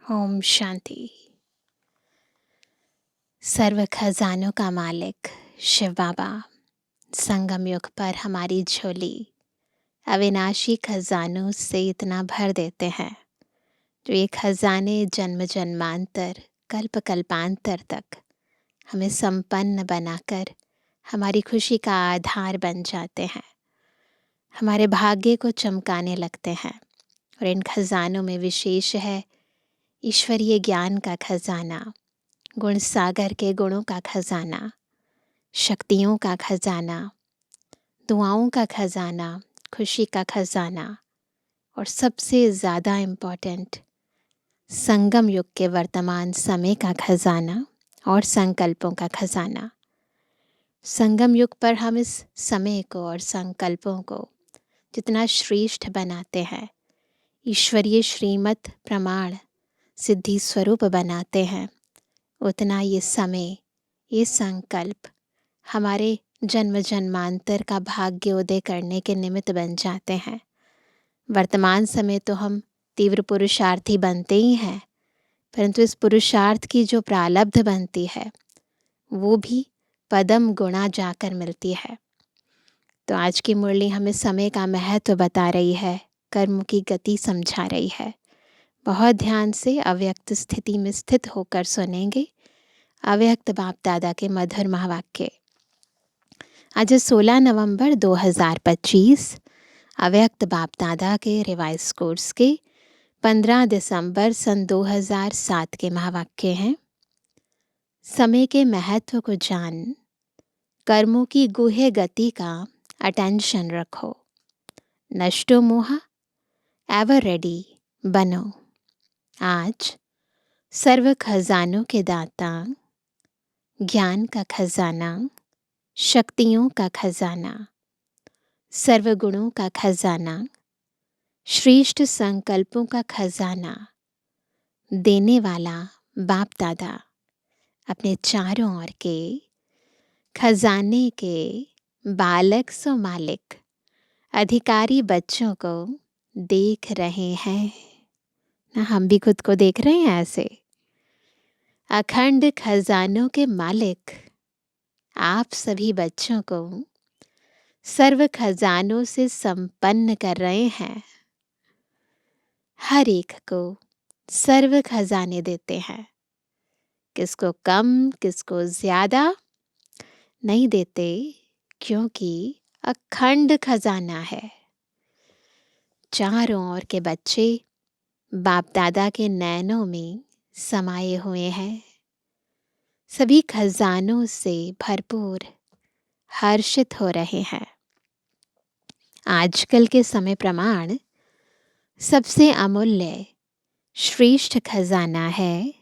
ओम शांति। सर्व खजानों का मालिक शिव बाबा संगम युग पर हमारी झोली अविनाशी खजानों से इतना भर देते हैं जो ये खजाने जन्म जन्मांतर कल्प कल्पांतर तक हमें संपन्न बनाकर हमारी खुशी का आधार बन जाते हैं, हमारे भाग्य को चमकाने लगते हैं। और इन खजानों में विशेष है ईश्वरीय ज्ञान का खजाना, गुण सागर के गुणों का खजाना, शक्तियों का खजाना, दुआओं का खजाना, खुशी का खजाना और सबसे ज़्यादा इम्पॉर्टेंट संगम युग के वर्तमान समय का खजाना और संकल्पों का खजाना। संगम युग पर हम इस समय को और संकल्पों को जितना श्रेष्ठ बनाते हैं, ईश्वरीय श्रीमत प्रमाण सिद्धि स्वरूप बनाते हैं, उतना ये समय, ये संकल्प हमारे जन्म जन्मांतर का भाग्योदय करने के निमित्त बन जाते हैं। वर्तमान समय तो हम तीव्र पुरुषार्थी बनते ही हैं, परंतु इस पुरुषार्थ की जो प्रारब्ध बनती है वो भी पदम गुणा जाकर मिलती है। तो आज की मुरली हमें समय का महत्व बता रही है, कर्म की गति समझा रही है। बहुत ध्यान से अव्यक्त स्थिति में स्थित होकर सुनेंगे अव्यक्त बाप दादा के मधुर महावाक्य। आज 16 नवंबर 2025 अव्यक्त बाप दादा के रिवाइज कोर्स के 15 दिसंबर सन 2007 के महावाक्य हैं। समय के महत्व को जान, कर्मों की गुह्य गति का अटेंशन रखो, नष्टो मोह एवर रेडी बनो। आज सर्व खजानों के दाता, ज्ञान का खजाना, शक्तियों का खजाना, सर्वगुणों का खजाना, श्रेष्ठ संकल्पों का खजाना देने वाला बाप दादा अपने चारों ओर के खजाने के बालक सो मालिक अधिकारी बच्चों को देख रहे हैं ना। हम भी खुद को देख रहे हैं ऐसे। अखंड खजानों के मालिक आप सभी बच्चों को सर्व खजानों से संपन्न कर रहे हैं। हर एक को सर्व खजाने देते हैं, किसको कम किसको ज्यादा नहीं देते, क्योंकि अखंड खजाना है। चारों ओर के बच्चे बाप दादा के नैनों में समाये हुए हैं, सभी खजानों से भरपूर हर्षित हो रहे हैं। आजकल के समय प्रमाण सबसे अमूल्य श्रेष्ठ खजाना है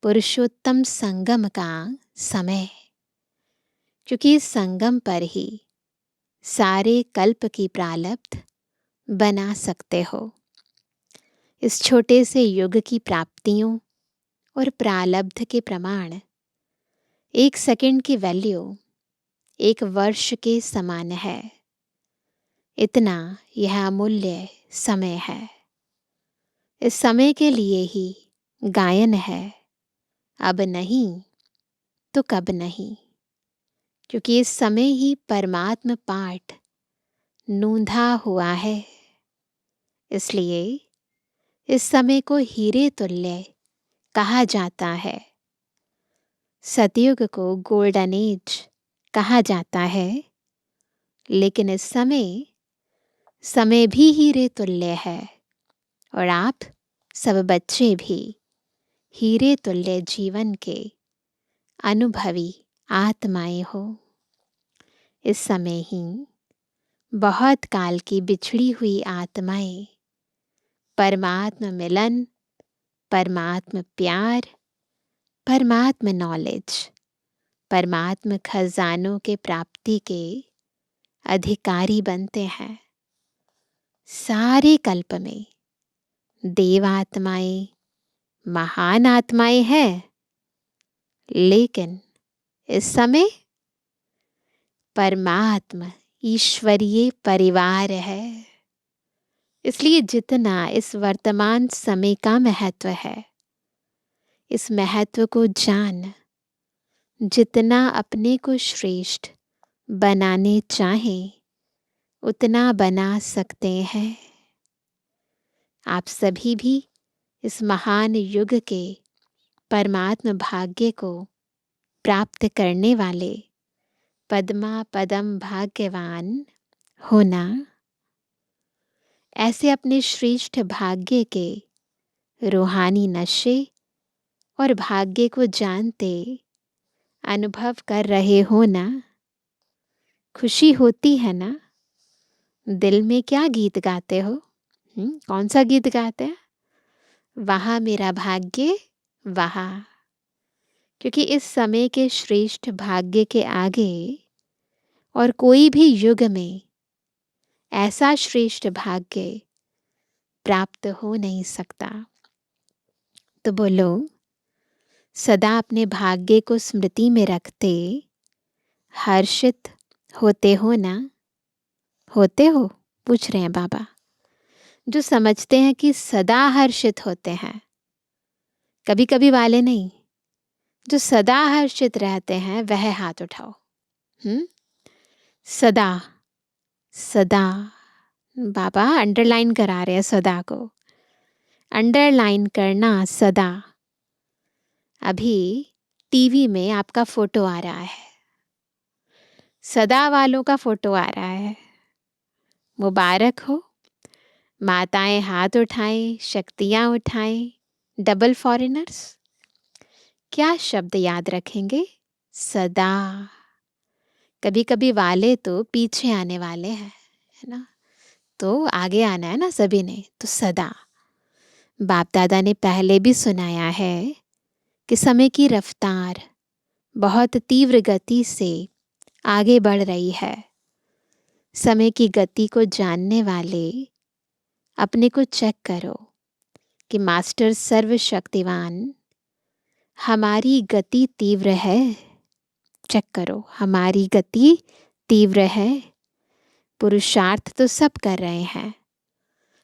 पुरुषोत्तम संगम का समय, क्योंकि इस संगम पर ही सारे कल्प की प्रारब्ध बना सकते हो। इस छोटे से युग की प्राप्तियों और प्रारब्ध के प्रमाण 1 सेकंड की वैल्यू 1 वर्ष के समान है। इतना यह अमूल्य समय है। इस समय के लिए ही गायन है, अब नहीं तो कब नहीं, क्योंकि इस समय ही परमात्म पाठ नूंधा हुआ है। इसलिए इस समय को हीरे तुल्य कहा जाता है। सतयुग को गोल्डन एज कहा जाता है, लेकिन इस समय भी हीरे तुल्य है और आप सब बच्चे भी हीरे तुल्य जीवन के अनुभवी आत्माएं हो। इस समय ही बहुत काल की बिछड़ी हुई आत्माएं परमात्म मिलन, परमात्म प्यार, परमात्म नॉलेज, परमात्म खजानों के प्राप्ति के अधिकारी बनते हैं। सारे कल्प में देवात्माएं, महान आत्माएं हैं, लेकिन इस समय परमात्मा ईश्वरीय परिवार है। इसलिए जितना इस वर्तमान समय का महत्व है, इस महत्व को जान, जितना अपने को श्रेष्ठ बनाने चाहें उतना बना सकते हैं। आप सभी भी इस महान युग के परमात्म भाग्य को प्राप्त करने वाले पद्मा पदम भाग्यवान होना। ऐसे अपने श्रेष्ठ भाग्य के रूहानी नशे और भाग्य को जानते अनुभव कर रहे हो ना। खुशी होती है ना? दिल में क्या गीत गाते हो? कौन सा गीत गाते हैं? वहाँ मेरा भाग्य वहाँ। क्योंकि इस समय के श्रेष्ठ भाग्य के आगे और कोई भी युग में ऐसा श्रेष्ठ भाग्य प्राप्त हो नहीं सकता। तो बोलो, सदा अपने भाग्य को स्मृति में रखते हर्षित होते हो ना? होते हो? पूछ रहे हैं बाबा। जो समझते हैं कि सदा हर्षित होते हैं, कभी कभी वाले नहीं, जो सदा हर्षित रहते हैं वह हाथ उठाओ। सदा सदा, बाबा अंडरलाइन करा रहे हैं सदा को। अंडरलाइन करना सदा। अभी टीवी में आपका फोटो आ रहा है, सदा वालों का फोटो आ रहा है। मुबारक हो। माताएं हाथ उठाएं, शक्तियां उठाएं। डबल फॉरेनर्स क्या शब्द याद रखेंगे? सदा। कभी कभी वाले तो पीछे आने वाले हैं, है ना? तो आगे आना है ना सभी ने। तो सदा। बाप दादा ने पहले भी सुनाया है कि समय की रफ्तार बहुत तीव्र गति से आगे बढ़ रही है। समय की गति को जानने वाले अपने को चेक करो कि मास्टर सर्वशक्तिवान, हमारी गति तीव्र है। चेक करो, हमारी गति तीव्र है। पुरुषार्थ तो सब कर रहे हैं,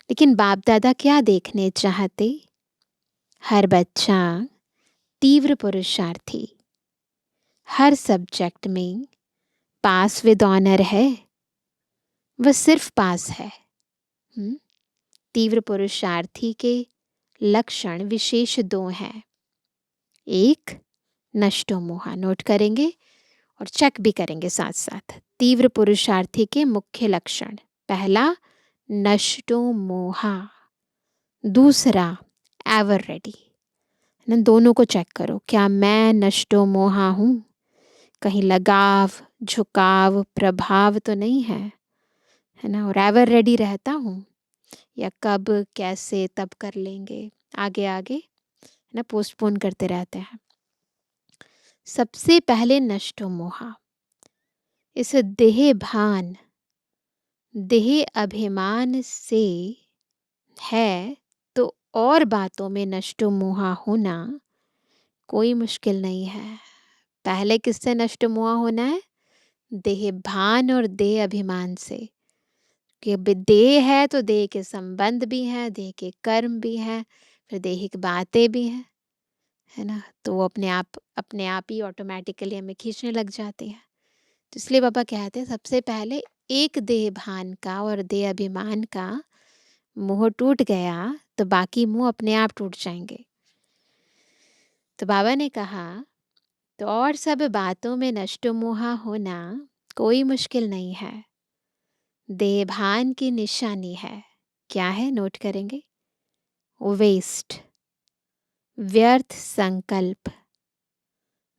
लेकिन बाप दादा क्या देखने चाहते? हर बच्चा तीव्र पुरुषार्थी, हर सब्जेक्ट में पास विद ऑनर है। वह सिर्फ पास है। तीव्र पुरुषार्थी के लक्षण विशेष 2 हैं। एक, नष्टो मोहा। नोट करेंगे और चेक भी करेंगे साथ साथ। तीव्र पुरुषार्थी के मुख्य लक्षण, पहला नष्टो मोहा, दूसरा एवर रेडी। दोनों को चेक करो, क्या मैं नष्टो मोहा हूँ? कहीं लगाव, झुकाव, प्रभाव तो नहीं है ना? और एवर रेडी रहता हूँ, या कब कैसे तब कर लेंगे, आगे आगे, है ना, पोस्टपोन करते रहते हैं। सबसे पहले नष्टो मोहा, इस देह भान, देह अभिमान से है तो और बातों में नष्टो मोहा होना कोई मुश्किल नहीं है। पहले किससे नष्टो मोहा होना है? देह भान और देह अभिमान से। कि देह है तो देह के संबंध भी हैं, देह के कर्म भी हैं, फिर देहिक बातें भी हैं, है ना? तो वो अपने आप ही ऑटोमेटिकली हमें खींचने लग जाती है। तो इसलिए बाबा कहते हैं सबसे पहले एक देह भान का और देह अभिमान का मोह टूट गया तो बाकी मोह अपने आप टूट जाएंगे। तो बाबा ने कहा तो और सब बातों में नष्टो मोहा होना कोई मुश्किल नहीं है। देह भान की निशानी है। क्या है? नोट करेंगे। वेस्ट, व्यर्थ संकल्प,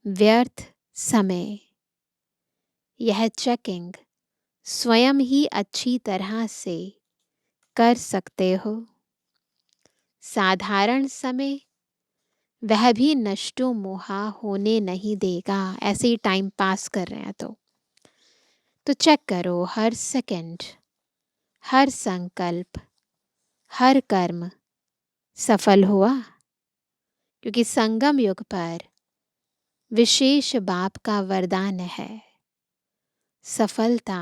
व्यर्थ समय। यह चेकिंग स्वयं ही अच्छी तरह से कर सकते हो। साधारण समय वह भी नष्टो मोहा होने नहीं देगा। ऐसे ही टाइम पास कर रहे हैं तो चेक करो, हर सेकंड, हर संकल्प, हर कर्म सफल हुआ। क्योंकि संगम युग पर विशेष बाप का वरदान है, सफलता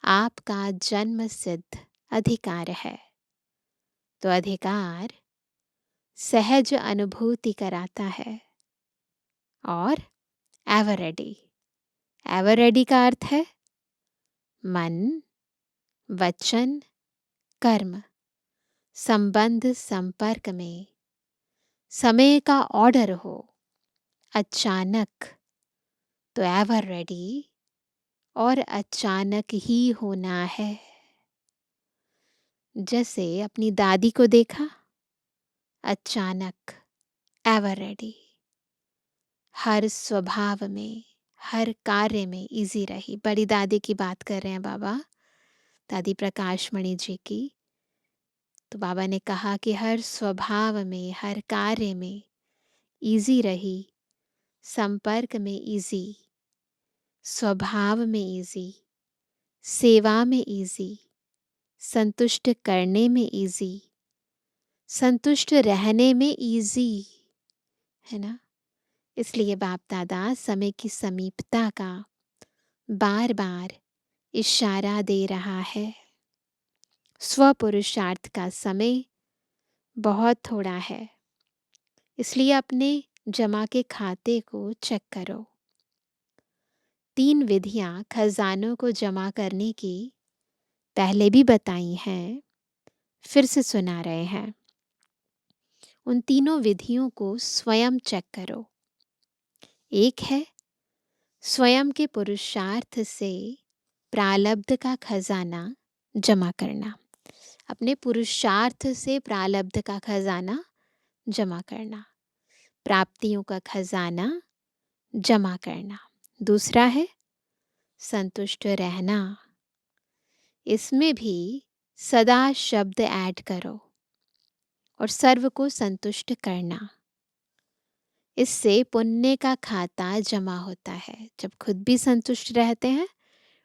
आपका जन्म सिद्ध अधिकार है। तो अधिकार सहज अनुभूति कराता है। और एवर रेडी, एवर रेडी का अर्थ है मन, वचन, कर्म, संबंध संपर्क में समय का ऑर्डर हो अचानक, तो एवर रेडी और अचानक ही होना है। जैसे अपनी दादी को देखा, अचानक, एवर रेडी। हर स्वभाव में, हर कार्य में इजी रही। बड़ी दादी की बात कर रहे हैं बाबा, दादी प्रकाश मणि जी की। तो बाबा ने कहा कि हर स्वभाव में, हर कार्य में इजी रही, संपर्क में इजी, स्वभाव में इजी, सेवा में इजी, संतुष्ट करने में इजी, संतुष्ट रहने में इजी, है ना। इसलिए बाप दादा समय की समीपता का बार बार इशारा दे रहा है। स्वपुरुषार्थ का समय बहुत थोड़ा है, इसलिए अपने जमा के खाते को चेक करो। 3 विधियां खजानों को जमा करने की पहले भी बताई हैं, फिर से सुना रहे हैं। उन तीनों विधियों को स्वयं चेक करो। एक है स्वयं के पुरुषार्थ से प्रारब्ध का खजाना जमा करना। अपने पुरुषार्थ से प्रारब्ध का खजाना जमा करना, प्राप्तियों का खजाना जमा करना। दूसरा है संतुष्ट रहना। इसमें भी सदा शब्द ऐड करो और सर्व को संतुष्ट करना। इससे पुण्य का खाता जमा होता है, जब खुद भी संतुष्ट रहते हैं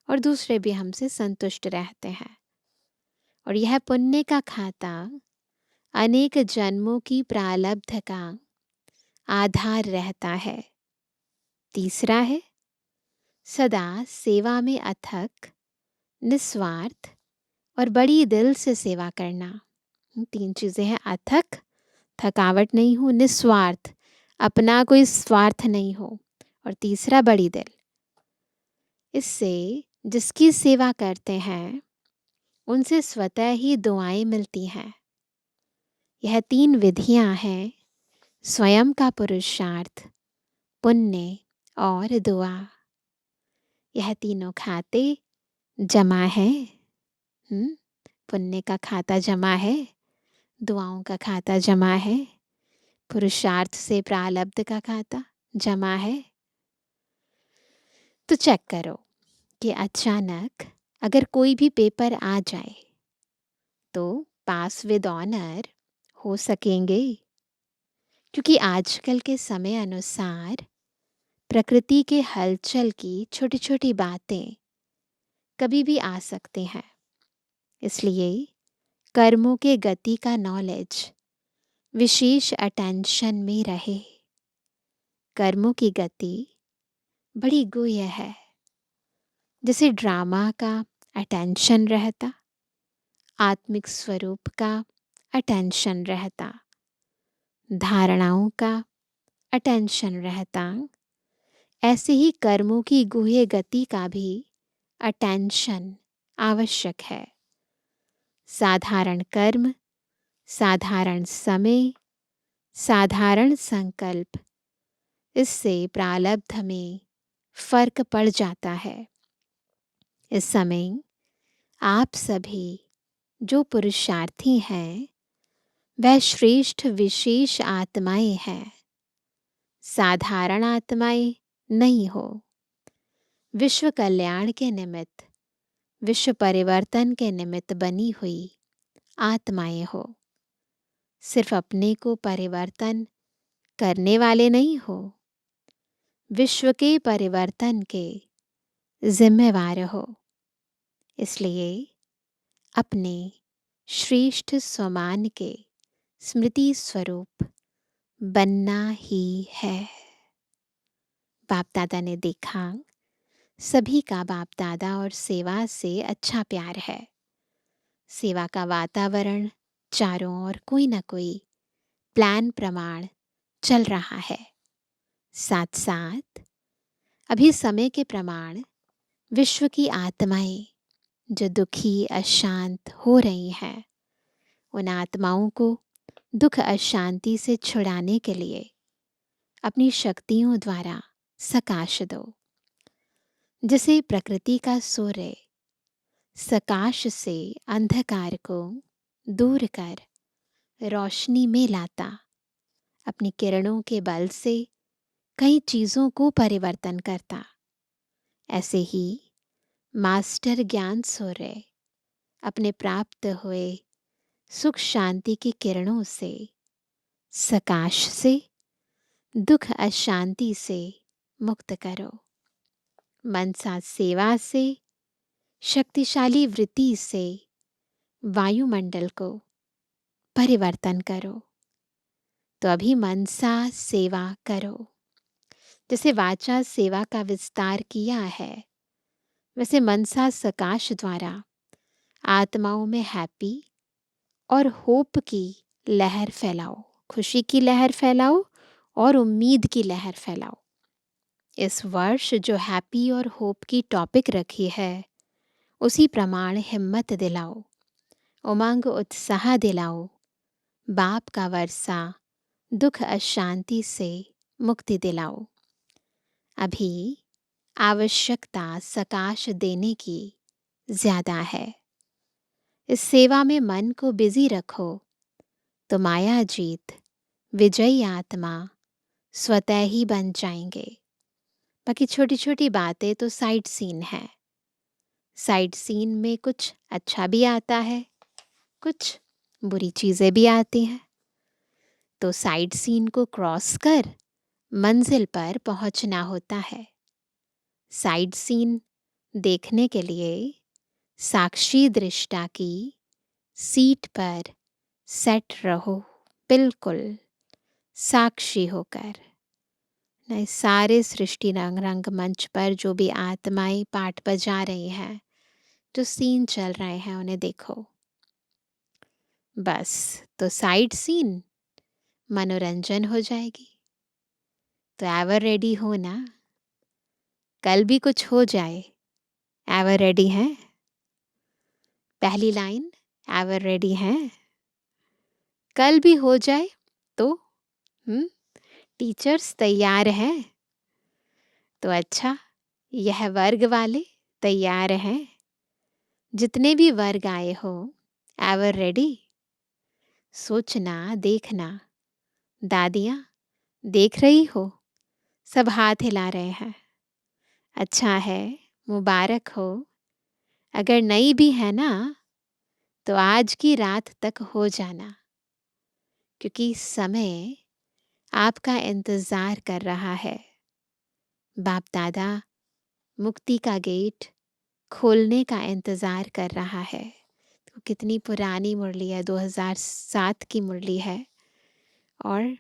और दूसरे भी हमसे संतुष्ट रहते हैं। और यह पुण्य का खाता अनेक जन्मों की प्रारब्ध का आधार रहता है। तीसरा है सदा सेवा में अथक, निस्वार्थ और बड़ी दिल से सेवा करना। 3 चीज़ें हैं, अथक, थकावट नहीं हो, निस्वार्थ, अपना कोई स्वार्थ नहीं हो, और तीसरा बड़ी दिल। इससे जिसकी सेवा करते हैं उनसे स्वतः ही दुआएं मिलती हैं। यह 3 विधियां हैं, स्वयं का पुरुषार्थ, पुण्य और दुआ। यह तीनों खाते जमा है। पुण्य का खाता जमा है, दुआओं का खाता जमा है, पुरुषार्थ से प्रारब्ध का खाता जमा है। तो चेक करो कि अचानक अगर कोई भी पेपर आ जाए तो पास विद ऑनर हो सकेंगे, क्योंकि आजकल के समय अनुसार प्रकृति के हलचल की छोटी छोटी बातें कभी भी आ सकते हैं। इसलिए कर्मों के गति का नॉलेज विशेष अटेंशन में रहे। कर्मों की गति बड़ी गुह्य है। जैसे ड्रामा का अटेंशन रहता, आत्मिक स्वरूप का अटेंशन रहता, धारणाओं का अटेंशन रहता, ऐसे ही कर्मों की गुह्य गति का भी अटेंशन आवश्यक है। साधारण कर्म, साधारण समय, साधारण संकल्प, इससे प्रारब्ध में फर्क पड़ जाता है। इस समय आप सभी जो पुरुषार्थी हैं वह श्रेष्ठ विशेष आत्माएं हैं, साधारण आत्माएं नहीं हो। विश्व कल्याण के निमित्त, विश्व परिवर्तन के निमित्त बनी हुई आत्माएं हो। सिर्फ अपने को परिवर्तन करने वाले नहीं हो, विश्व के परिवर्तन के जिम्मेवार हो। इसलिए अपने श्रेष्ठ स्वमान के स्मृति स्वरूप बनना ही है। बाप दादा ने देखा सभी का बाप दादा और सेवा से अच्छा प्यार है। सेवा का वातावरण चारों ओर कोई ना कोई प्लान प्रमाण चल रहा है। साथ साथ अभी समय के प्रमाण विश्व की आत्माएं जो दुखी अशांत हो रही हैं, उन आत्माओं को दुख अशांति से छुड़ाने के लिए अपनी शक्तियों द्वारा सकाश दो। जैसे प्रकृति का सूर्य सकाश से अंधकार को दूर कर रोशनी में लाता, अपनी किरणों के बल से कई चीज़ों को परिवर्तन करता, ऐसे ही मास्टर ज्ञान सूर्य अपने प्राप्त हुए सुख शांति की किरणों से सकाश से दुख अशांति से मुक्त करो। मनसा सेवा से शक्तिशाली वृत्ति से वायुमंडल को परिवर्तन करो। तो अभी मनसा सेवा करो। जैसे वाचा सेवा का विस्तार किया है, वैसे मनसा सकाश द्वारा आत्माओं में हैप्पी और होप की लहर फैलाओ, खुशी की लहर फैलाओ और उम्मीद की लहर फैलाओ। इस वर्ष जो हैप्पी और होप की टॉपिक रखी है, उसी प्रमाण हिम्मत दिलाओ, उमंग उत्साह दिलाओ। बाप का वर्षा दुख अशांति से मुक्ति दिलाओ। अभी आवश्यकता सकाश देने की ज़्यादा है। इस सेवा में मन को बिजी रखो तो माया जीत विजयी आत्मा स्वतः ही बन जाएंगे। बाकी छोटी छोटी बातें तो साइड सीन है। साइड सीन में कुछ अच्छा भी आता है, कुछ बुरी चीज़ें भी आती हैं। तो साइड सीन को क्रॉस कर मंजिल पर पहुंचना होता है। साइड सीन देखने के लिए साक्षी दृष्टा की सीट पर सेट रहो, बिल्कुल साक्षी होकर। नहीं, सारे सृष्टि रंग रंग मंच पर जो भी आत्माएं पाठ बजा रही हैं, जो सीन चल रहे हैं, उन्हें देखो। बस तो साइड सीन मनोरंजन हो जाएगी। तो एवर रेडी हो ना, कल भी कुछ हो जाए एवर रेडी हैं। पहली लाइन एवर रेडी हैं, कल भी हो जाए तो टीचर्स तैयार हैं। तो अच्छा, यह वर्ग वाले तैयार हैं। जितने भी वर्ग आए हो एवर रेडी। सोचना, देखना, दादियाँ देख रही हो, सब हाथ हिला रहे हैं। अच्छा है, मुबारक हो। अगर नई भी है ना, तो आज की रात तक हो जाना, क्योंकि समय आपका इंतज़ार कर रहा है। बाप दादा मुक्ति का गेट खोलने का इंतज़ार कर रहा है। तो कितनी पुरानी मुरली है, 2007 की मुरली है, और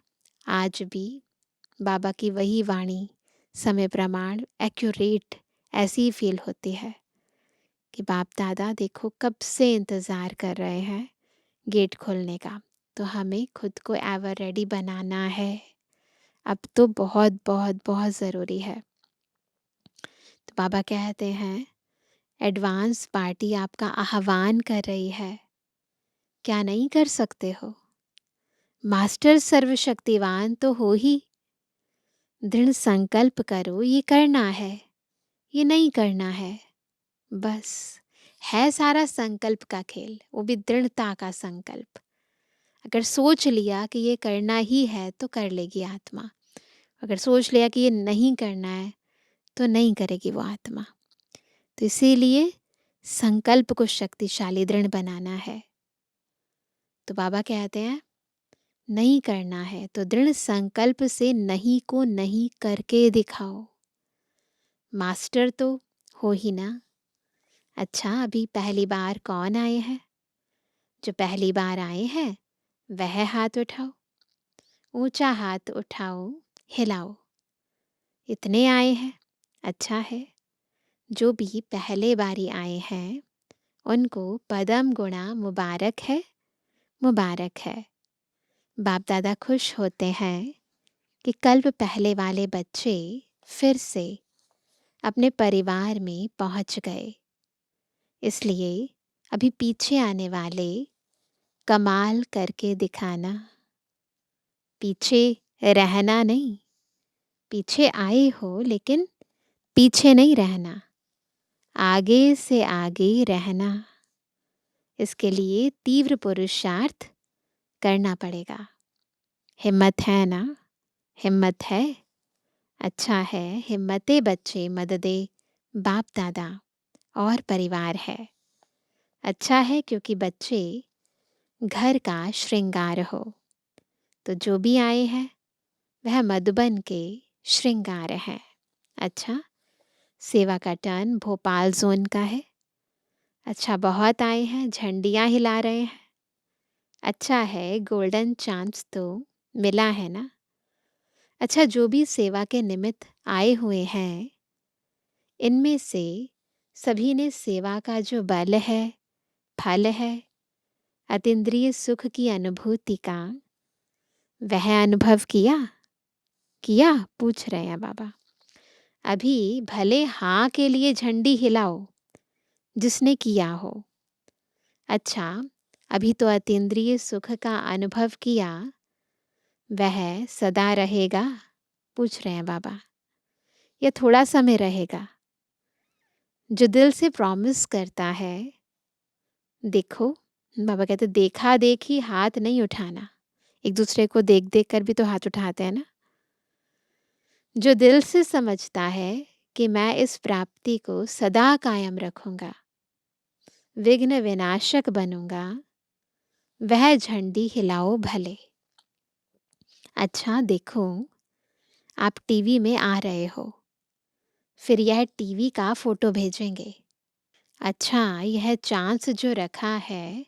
आज भी बाबा की वही वाणी समय प्रमाण एक्यूरेट ऐसी ही फील होती है कि बाप दादा देखो कब से इंतज़ार कर रहे हैं गेट खोलने का। तो हमें खुद को एवर रेडी बनाना है। अब तो बहुत बहुत बहुत ज़रूरी है। तो बाबा कहते हैं एडवांस पार्टी आपका आह्वान कर रही है, क्या नहीं कर सकते हो? मास्टर सर्वशक्तिवान तो हो ही। दृढ़ संकल्प करो, ये करना है, ये नहीं करना है। बस है सारा संकल्प का खेल, वो भी दृढ़ता का संकल्प। अगर सोच लिया कि ये करना ही है तो कर लेगी आत्मा। अगर सोच लिया कि ये नहीं करना है तो नहीं करेगी वो आत्मा। तो इसीलिए संकल्प को शक्तिशाली दृढ़ बनाना है। तो बाबा कहते हैं नहीं करना है तो दृढ़ संकल्प से नहीं को नहीं करके दिखाओ। मास्टर तो हो ही ना। अच्छा, अभी पहली बार कौन आए हैं? जो पहली बार आए हैं वह हाथ उठाओ, ऊंचा हाथ उठाओ, हिलाओ। इतने आए हैं, अच्छा है। जो भी पहले बारी आए हैं उनको पदम गुणा मुबारक है, मुबारक है। बाप दादा खुश होते हैं कि कल्प पहले वाले बच्चे फिर से अपने परिवार में पहुंच गए। इसलिए अभी पीछे आने वाले कमाल करके दिखाना, पीछे रहना नहीं। पीछे आए हो लेकिन पीछे नहीं रहना, आगे से आगे रहना। इसके लिए तीव्र पुरुषार्थ करना पड़ेगा। हिम्मत है ना? हिम्मत है? अच्छा है, हिम्मते बच्चे मददे बाप दादा और परिवार है। अच्छा है क्योंकि बच्चे घर का श्रृंगार हो। तो जो भी आए हैं वह मधुबन के श्रृंगार हैं। अच्छा, सेवा का टर्न भोपाल जोन का है। अच्छा, बहुत आए हैं, झंडियाँ हिला रहे हैं। अच्छा है, गोल्डन चांस तो मिला है ना। अच्छा, जो भी सेवा के निमित्त आए हुए हैं, इनमें से सभी ने सेवा का जो बल है, फल है, अतीन्द्रिय सुख की अनुभूति का, वह अनुभव किया? किया? पूछ रहे हैं बाबा। अभी भले हाँ के लिए झंडी हिलाओ जिसने किया हो। अच्छा, अभी तो अतीन्द्रिय सुख का अनुभव किया, वह सदा रहेगा? पूछ रहे हैं बाबा। या थोड़ा समय रहेगा? जो दिल से प्रॉमिस करता है, देखो, बाबा कहते देखा देखी हाथ नहीं उठाना। एक दूसरे को देख देख कर भी तो हाथ उठाते हैं ना। जो दिल से समझता है कि मैं इस प्राप्ति को सदा कायम रखूंगा, विघ्न विनाशक बनूंगा, वह झंडी हिलाओ भले। अच्छा देखो, आप टीवी में आ रहे हो, फिर यह टीवी का फोटो भेजेंगे। अच्छा, यह चांस जो रखा है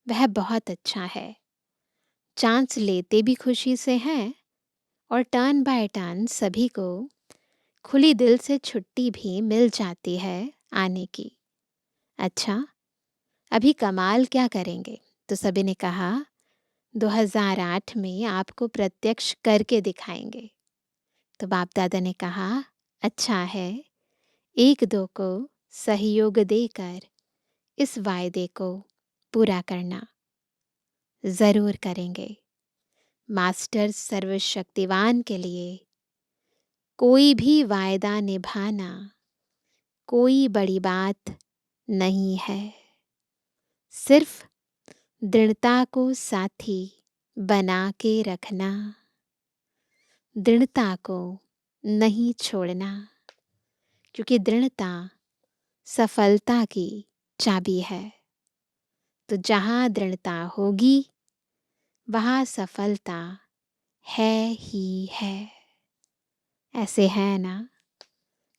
वह बहुत अच्छा है। चांस लेते भी खुशी से हैं और टर्न बाय टर्न सभी को खुली दिल से छुट्टी भी मिल जाती है आने की। अच्छा, अभी कमाल क्या करेंगे? तो सभी ने कहा 2008 में आपको प्रत्यक्ष करके दिखाएंगे। तो बाप दादा ने कहा अच्छा है, एक दो को सहयोग देकर इस वायदे को पूरा करना। जरूर करेंगे। मास्टर सर्वशक्तिवान के लिए कोई भी वायदा निभाना कोई बड़ी बात नहीं है। सिर्फ दृढ़ता को साथी बना के रखना, दृढ़ता को नहीं छोड़ना, क्योंकि दृढ़ता सफलता की चाबी है। तो जहाँ दृढ़ता होगी वहाँ सफलता है ही है। ऐसे है ना?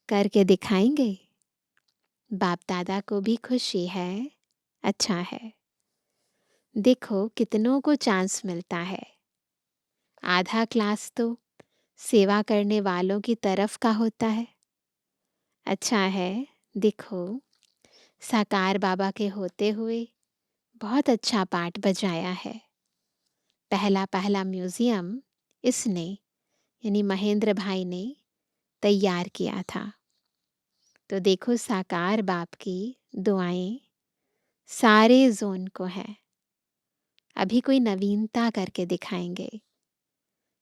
करके दिखाएंगे। बाप दादा को भी खुशी है। अच्छा है, देखो कितनों को चांस मिलता है। आधा क्लास तो सेवा करने वालों की तरफ का होता है। अच्छा है, देखो साकार बाबा के होते हुए बहुत अच्छा पाठ बजाया है। पहला पहला म्यूजियम इसने यानी महेंद्र भाई ने तैयार किया था। तो देखो साकार बाप की दुआएं सारे जोन को है। अभी कोई नवीनता करके दिखाएंगे।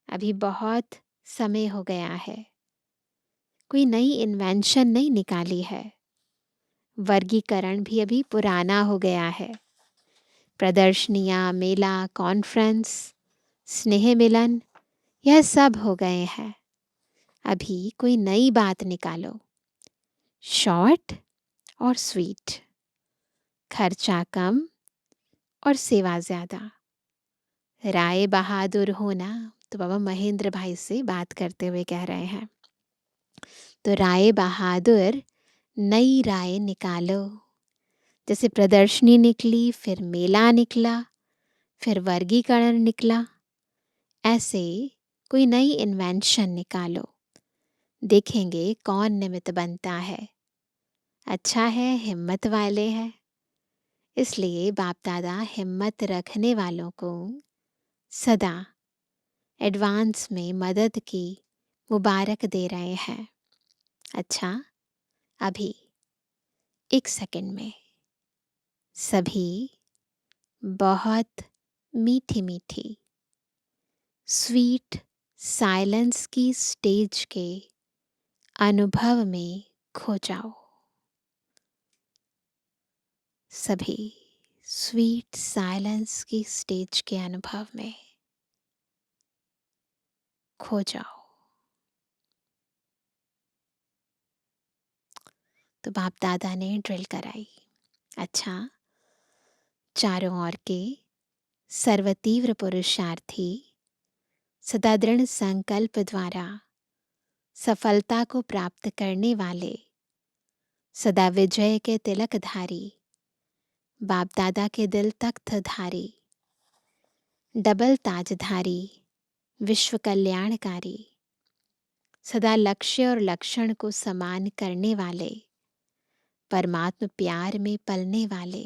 अभी बहुत समय हो गया है, कोई नई इन्वेंशन नहीं निकाली है। वर्गीकरण भी अभी पुराना हो गया है। प्रदर्शनियाँ, मेला, कॉन्फ्रेंस, स्नेह मिलन, यह सब हो गए हैं। अभी कोई नई बात निकालो, शॉर्ट और स्वीट, खर्चा कम और सेवा ज़्यादा। राय बहादुर होना। तो बाबा महेंद्र भाई से बात करते हुए कह रहे हैं, तो राय बहादुर नई राय निकालो। जैसे प्रदर्शनी निकली, फिर मेला निकला, फिर वर्गीकरण निकला, ऐसे कोई नई इन्वेंशन निकालो। देखेंगे कौन निमित्त बनता है। अच्छा है, हिम्मत वाले हैं, इसलिए बाप दादा हिम्मत रखने वालों को सदा एडवांस में मदद की मुबारक दे रहे हैं। अच्छा, अभी 1 सेकंड में सभी बहुत मीठी मीठी स्वीट साइलेंस की स्टेज के अनुभव में खो जाओ। सभी स्वीट साइलेंस की स्टेज के अनुभव में खो जाओ। तो बाप दादा ने ड्रिल कराई। अच्छा, चारों ओर के सर्वतीव्र पुरुषार्थी सदा दृढ़ संकल्प द्वारा सफलता को प्राप्त करने वाले सदा विजय के तिलकधारी बाप दादा के दिल तख्तधारी डबल ताजधारी विश्व कल्याणकारी सदा लक्ष्य और लक्षण को समान करने वाले परमात्म प्यार में पलने वाले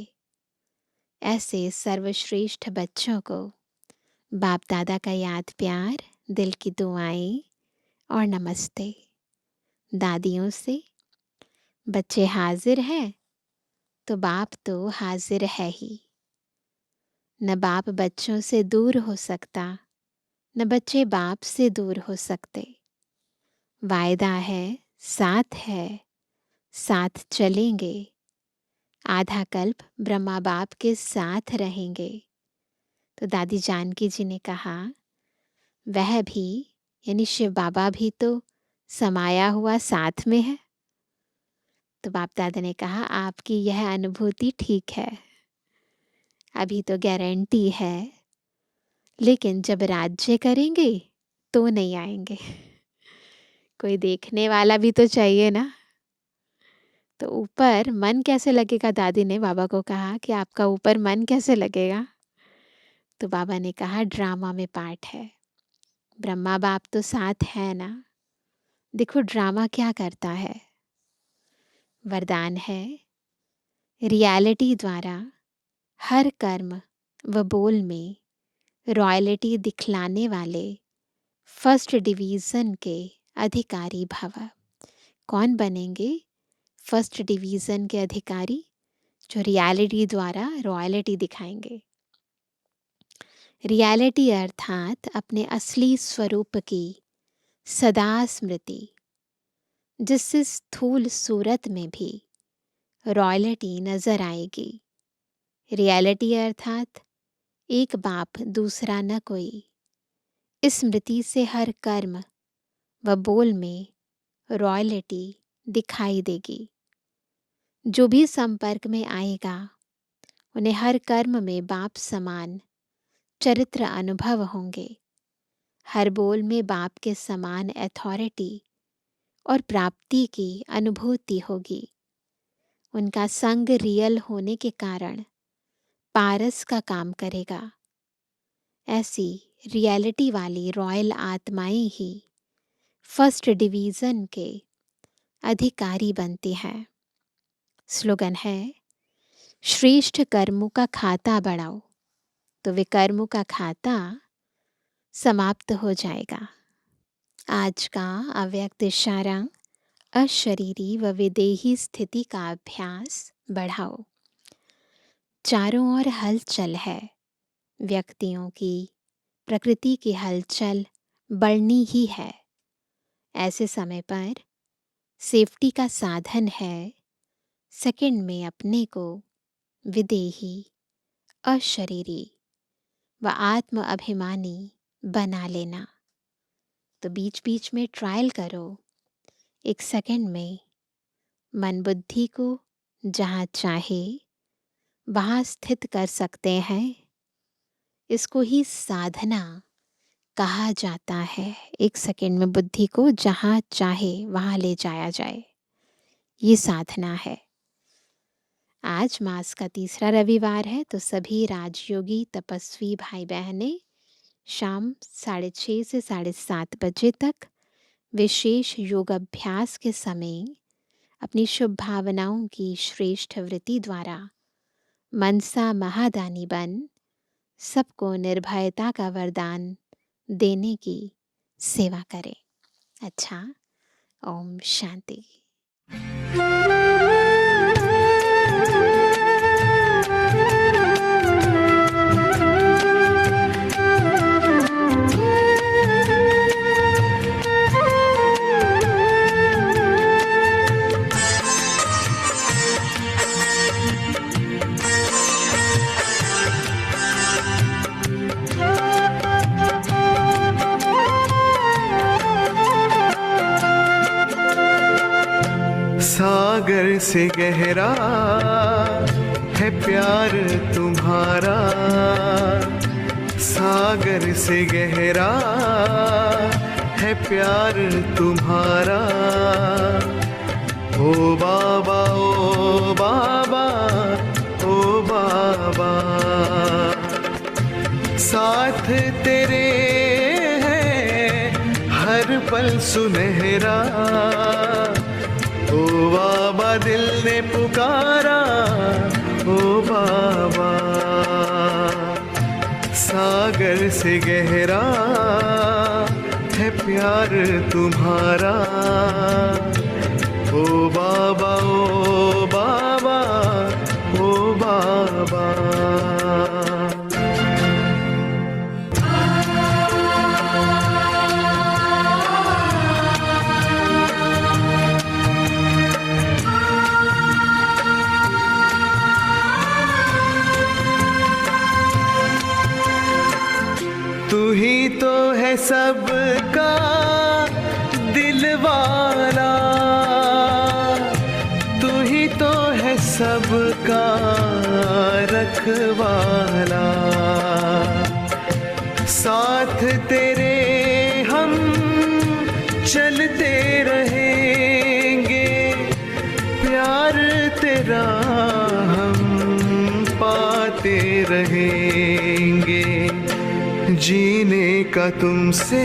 ऐसे सर्वश्रेष्ठ बच्चों को बाप दादा का याद प्यार, दिल की दुआएं और नमस्ते। दादियों से बच्चे हाजिर हैं तो बाप तो हाजिर है ही। न बाप बच्चों से दूर हो सकता, न बच्चे बाप से दूर हो सकते। वायदा है, साथ चलेंगे। आधा कल्प ब्रह्मा बाप के साथ रहेंगे। तो दादी जानकी जी ने कहा, वह भी यानी शिव बाबा भी तो समाया हुआ साथ में है। तो बाप दादा ने कहा, आपकी यह अनुभूति ठीक है, अभी तो गारंटी है, लेकिन जब राज्य करेंगे तो नहीं आएंगे। कोई देखने वाला भी तो चाहिए ना। तो ऊपर मन कैसे लगेगा? दादी ने बाबा को कहा कि आपका ऊपर मन कैसे लगेगा? तो बाबा ने कहा, ड्रामा में पार्ट है, ब्रह्मा बाप तो साथ है ना। देखो ड्रामा क्या करता है। वरदान है, रियलिटी द्वारा हर कर्म व बोल में रॉयल्टी दिखलाने वाले फर्स्ट डिवीज़न के अधिकारी भव। कौन बनेंगे फर्स्ट डिवीज़न के अधिकारी? जो रियलिटी द्वारा रॉयल्टी दिखाएंगे। रियलिटी अर्थात अपने असली स्वरूप की सदा स्मृति, जिससे स्थूल सूरत में भी रॉयल्टी नजर आएगी। रियलिटी अर्थात एक बाप दूसरा न कोई। इस स्मृति से हर कर्म व बोल में रॉयल्टी दिखाई देगी। जो भी संपर्क में आएगा उन्हें हर कर्म में बाप समान चरित्र अनुभव होंगे। हर बोल में बाप के समान अथॉरिटी और प्राप्ति की अनुभूति होगी। उनका संग रियल होने के कारण पारस का काम करेगा। ऐसी रियलिटी वाली रॉयल आत्माएं ही फर्स्ट डिवीज़न के अधिकारी बनती हैं। स्लोगन है, श्रेष्ठ कर्मों का खाता बढ़ाओ तो विकर्मों का खाता समाप्त हो जाएगा। आज का अव्यक्त इशारा, अशरीरी व विदेही स्थिति का अभ्यास बढ़ाओ। चारों ओर हलचल है। व्यक्तियों की, प्रकृति की हलचल बढ़नी ही है। ऐसे समय पर सेफ्टी का साधन है सेकंड में अपने को विदेही, अशरीरी व आत्म अभिमानी बना लेना। तो बीच बीच में ट्रायल करो। 1 सेकंड में मन बुद्धि को जहाँ चाहे वहाँ स्थित कर सकते हैं। इसको ही साधना कहा जाता है। 1 सेकंड में बुद्धि को जहाँ चाहे वहाँ ले जाया जाए, ये साधना है। आज मास का तीसरा रविवार है, तो सभी राजयोगी तपस्वी भाई बहनें शाम 6:30 से 7:30 बजे तक विशेष योग अभ्यास के समय अपनी शुभ भावनाओं की श्रेष्ठ वृत्ति द्वारा मनसा महादानी बन सबको निर्भयता का वरदान देने की सेवा करें। अच्छा, ओम शांति। सागर से गहरा है प्यार तुम्हारा, सागर से गहरा है प्यार तुम्हारा। ओ बाबा ओ बाबा ओ बाबा, साथ तेरे है हर पल सुनहरा। ओ बाबा दिल ने पुकारा, ओ बाबा। सागर से गहरा है प्यार तुम्हारा। ओ बाबा ओ बाबा ओ बाबा। तू ही तो है सबका दिलवाला, तू ही तो है सबका रखवाला। साथ तेरे हम चलते रहेंगे, प्यार तेरा हम पाते रहेंगे। जीने का तुमसे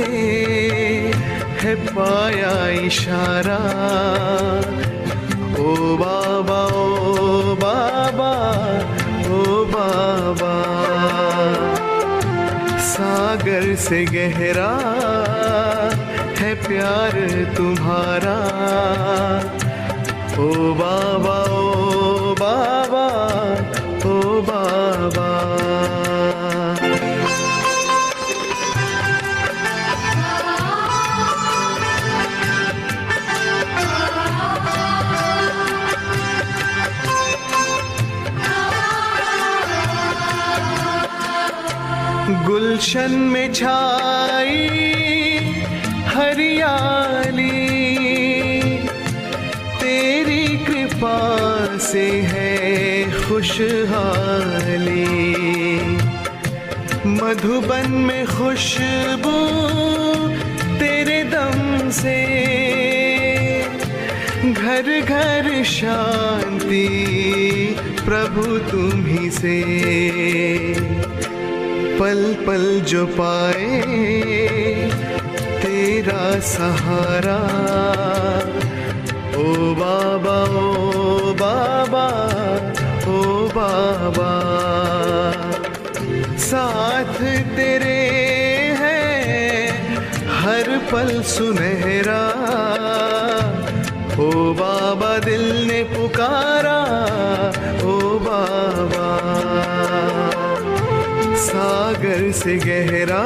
है पाया इशारा। ओ बाबा ओ बाबा ओ बाबा। सागर से गहरा है प्यार तुम्हारा। ओ बाबा ओ बाबा ओ बाबा। गुलशन में छाई हरियाली, तेरी कृपा से है खुशहाली। मधुबन में खुशबू तेरे दम से, घर घर शांति प्रभु तुम ही से। पल पल जो पाए तेरा सहारा। ओ बाबा ओ बाबा ओ बाबा। साथ तेरे है हर पल सुनहरा। ओ बाबा दिल ने पुकारा, ओ बाबा। सागर से गहरा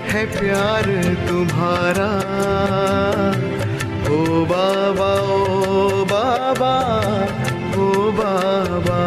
है प्यार तुम्हारा। ओ बाबा ओ बाबा ओ बाबा।